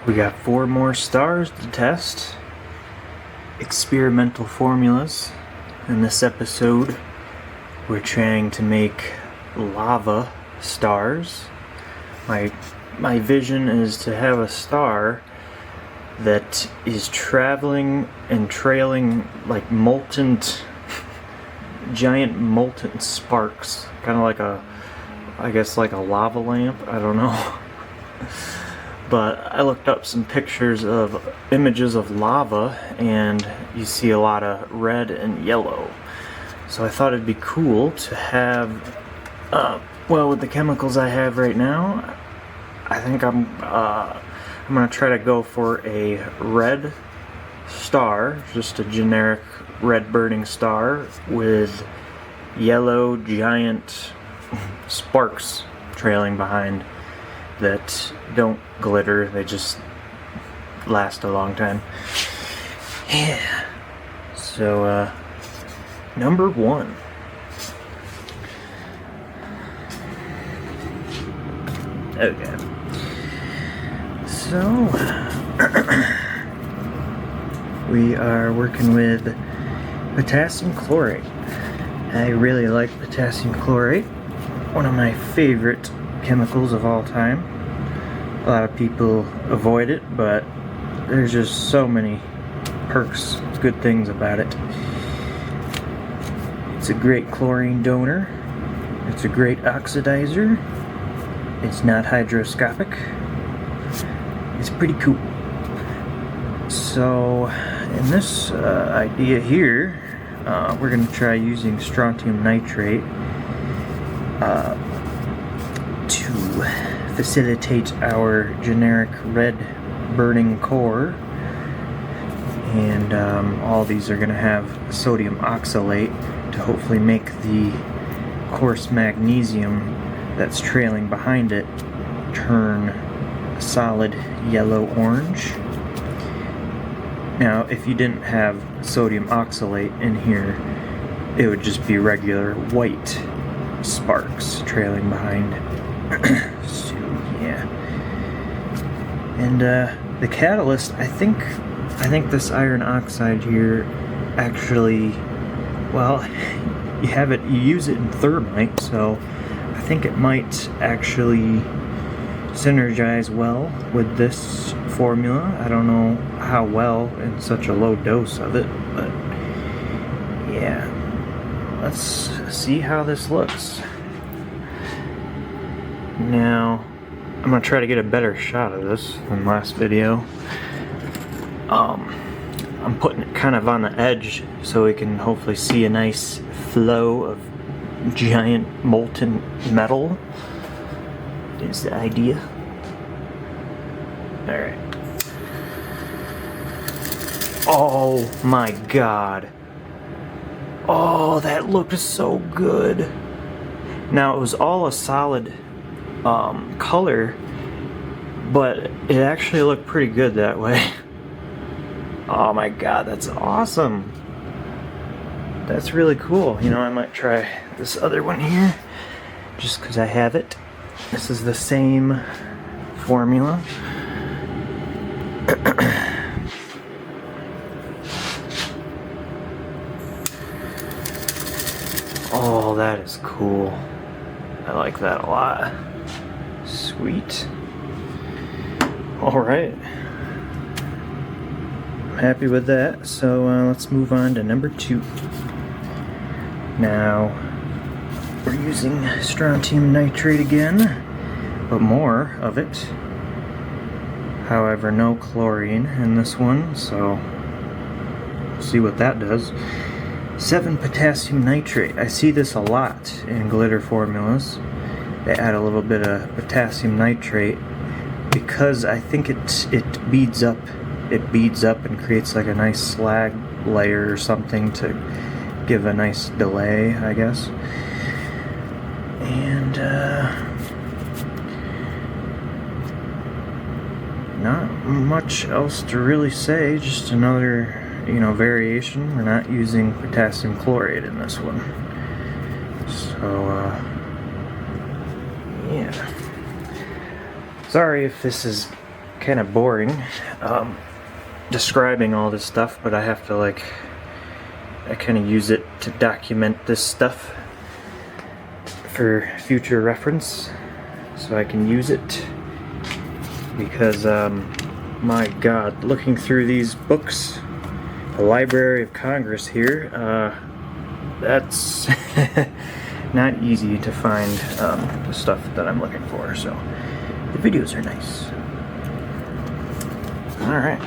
We got 4 more stars to test. Experimental formulas. In this episode, we're trying to make lava stars. My vision is to have a star that is traveling and trailing like molten, giant molten sparks. Kind of like like a lava lamp, I don't know. But I looked up some pictures of images of lava, and you see a lot of red and yellow. So I thought it'd be cool to have, well, with the chemicals I have right now, I think I'm gonna try to go for a red star, just a generic red burning star with yellow giant sparks trailing behind that don't glitter, they just last a long time. Yeah. So, number 1. Okay. So, we are working with potassium chlorate. I really like potassium chlorate, one of my favorite chemicals of all time. A lot of people avoid it, but there's just so many perks, good things about it. It's a great chlorine donor. It's a great oxidizer. It's not hygroscopic. It's pretty cool. So, in this idea here, we're going to try using strontium nitrate to facilitate our generic red burning core, and all these are going to have sodium oxalate to hopefully make the coarse magnesium that's trailing behind it turn a solid yellow-orange. Now, if you didn't have sodium oxalate in here, it would just be regular white sparks trailing behind. So, yeah. And the catalyst, I think this iron oxide here actually, well, you use it in thermite, so I think it might actually synergize well with this formula. I don't know how well in such a low dose of it, but yeah. Let's see how this looks. Now, I'm going to try to get a better shot of this than last video. I'm putting it kind of on the edge so we can hopefully see a nice flow of giant molten metal. Is the idea. Alright. Oh my god. Oh, that looked so good. Now, it was all a solid color, but it actually looked pretty good that way. Oh my god, that's awesome. That's really cool. You know, I might try this other one here, just because I have it. This is the same formula. Oh, that is cool. I like that a lot. Sweet. Alright. I'm happy with that, so let's move on to number 2. Now, we're using strontium nitrate again, but more of it. However, no chlorine in this one, so we'll see what that does. 7 potassium nitrate. I see this a lot in glitter formulas. They add a little bit of potassium nitrate because I think it beads up. It beads up and creates like a nice slag layer or something to give a nice delay, I guess. And not much else to really say. Just another, variation. We're not using potassium chlorate in this one. So, yeah. Sorry if this is kind of boring describing all this stuff, but I have to I kind of use it to document this stuff for future reference so I can use it, because my god, looking through these books, the Library of Congress here, that's not easy to find the stuff that I'm looking for, so the videos are nice. Alright.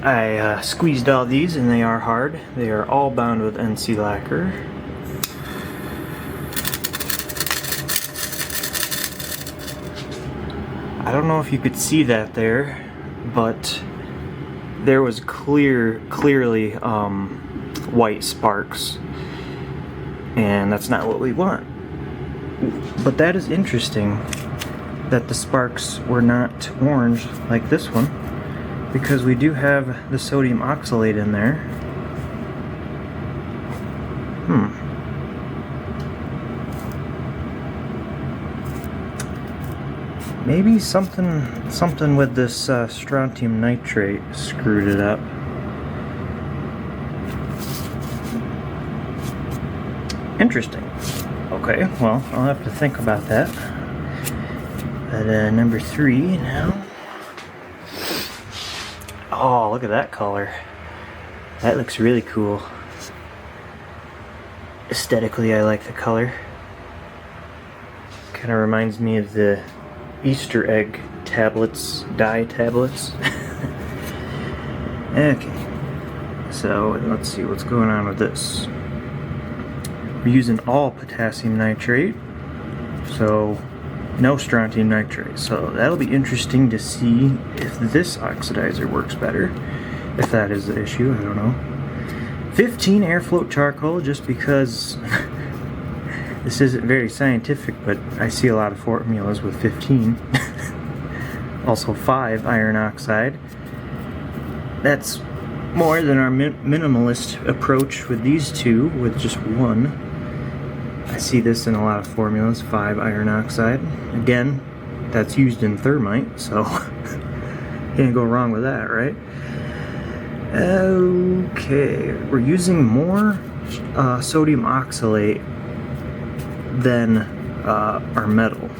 I squeezed all these and they are hard. They are all bound with NC lacquer. I don't know if you could see that there, but there was clearly white sparks, and that's not what we want. But that is interesting that the sparks were not orange like this one, because we do have the sodium oxalate in there. Maybe something with this strontium nitrate screwed it up. Interesting. Okay, well, I'll have to think about that. But number 3 now. Oh, look at that color. That looks really cool. Aesthetically, I like the color. Kind of reminds me of the Easter egg tablets, dye tablets. Okay, so let's see what's going on with this. We're using all potassium nitrate, so no strontium nitrate. So that'll be interesting to see if this oxidizer works better. If that is the issue, I don't know. 15 air float charcoal, just because this isn't very scientific, but I see a lot of formulas with 15. Also 5 iron oxide. That's more than our minimalist approach with these two, with just 1. I see this in a lot of formulas, 5 iron oxide. Again, that's used in thermite, so can't go wrong with that, right? Okay, we're using more sodium oxalate than our metal.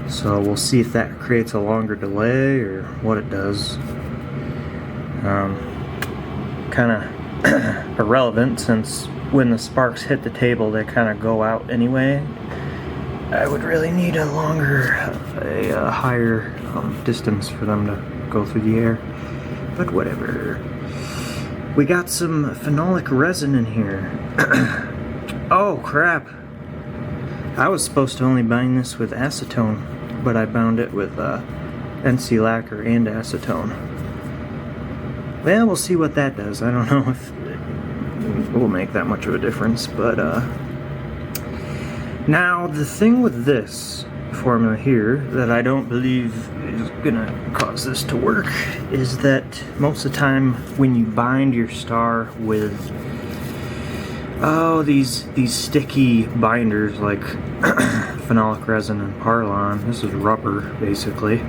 So we'll see if that creates a longer delay or what it does. Kind of irrelevant, since when the sparks hit the table they kind of go out anyway. I would really need a higher distance for them to go through the air. But whatever. We got some phenolic resin in here. Oh crap. I was supposed to only bind this with acetone, but I bound it with NC lacquer and acetone. Well, we'll see what that does. I don't know if it will make that much of a difference, but now the thing with this formula here that I don't believe is gonna cause this to work is that most of the time when you bind your star with these sticky binders like phenolic resin and Parlon, this is rubber basically,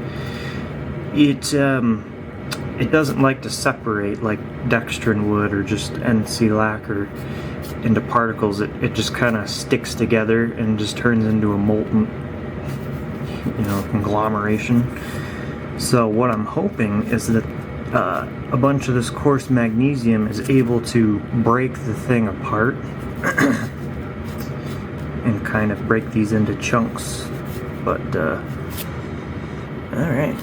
it doesn't like to separate like dextrin would or just NC lacquer into particles. It just kind of sticks together and just turns into a molten, conglomeration. So what I'm hoping is that a bunch of this coarse magnesium is able to break the thing apart and kind of break these into chunks. But alright.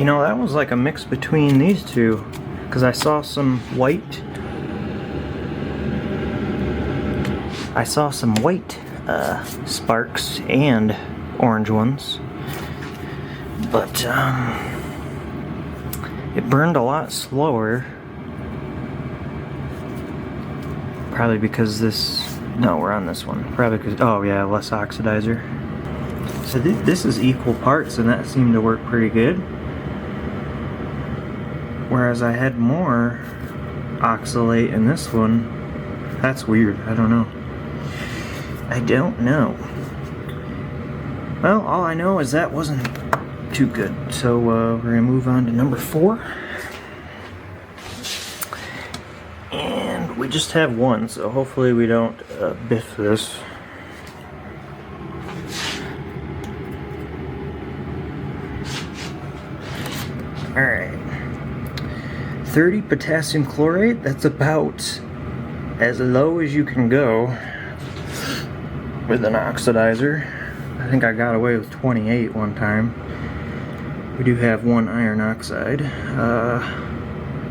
That was like a mix between these two, because I saw some white. Sparks and orange ones, but it burned a lot slower. Probably because this No, we're on this one. Probably because, oh yeah, less oxidizer. So this is equal parts, and that seemed to work pretty good. Whereas I had more oxalate in this one. That's weird. I don't know. I don't know. Well, all I know is that wasn't too good. So we're going to move on to number 4. And we just have one, so hopefully we don't biff this. Alright. 30 potassium chlorate. That's about as low as you can go with an oxidizer. I think I got away with 28 one time. We do have 1 iron oxide.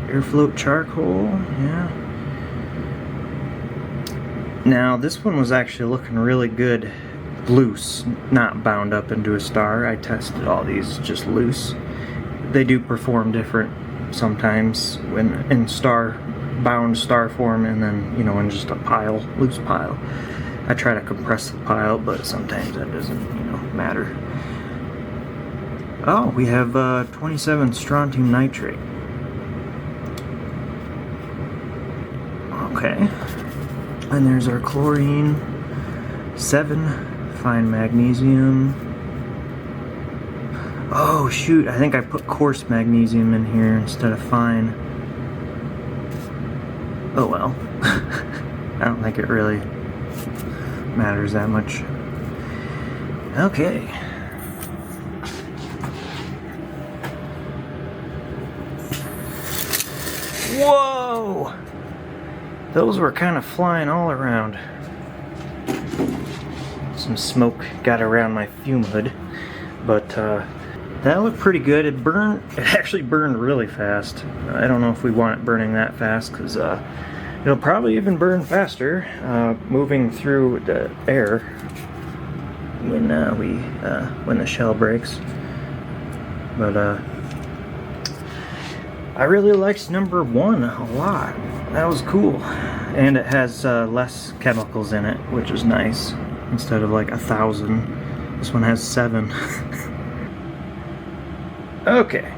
Airfloat charcoal, yeah. Now this one was actually looking really good loose, not bound up into a star. I tested all these just loose. They do perform different sometimes when in bound star form, and then, you know, in just a pile, loose pile. I try to compress the pile, but sometimes that doesn't, you know, matter. Oh, we have 27 strontium nitrate. Okay. And there's our chlorine. 7 fine magnesium. Oh shoot, I think I put coarse magnesium in here instead of fine. Oh well. I don't think it really matters that much. Okay. Whoa! Those were kind of flying all around. Some smoke got around my fume hood, but that looked pretty good. It actually burned really fast. I don't know if we want it burning that fast, because it'll probably even burn faster moving through the air when the shell breaks. But I really liked number 1 a lot. That was cool, and it has less chemicals in it, which is nice. Instead of like 1,000, this one has 7. Okay.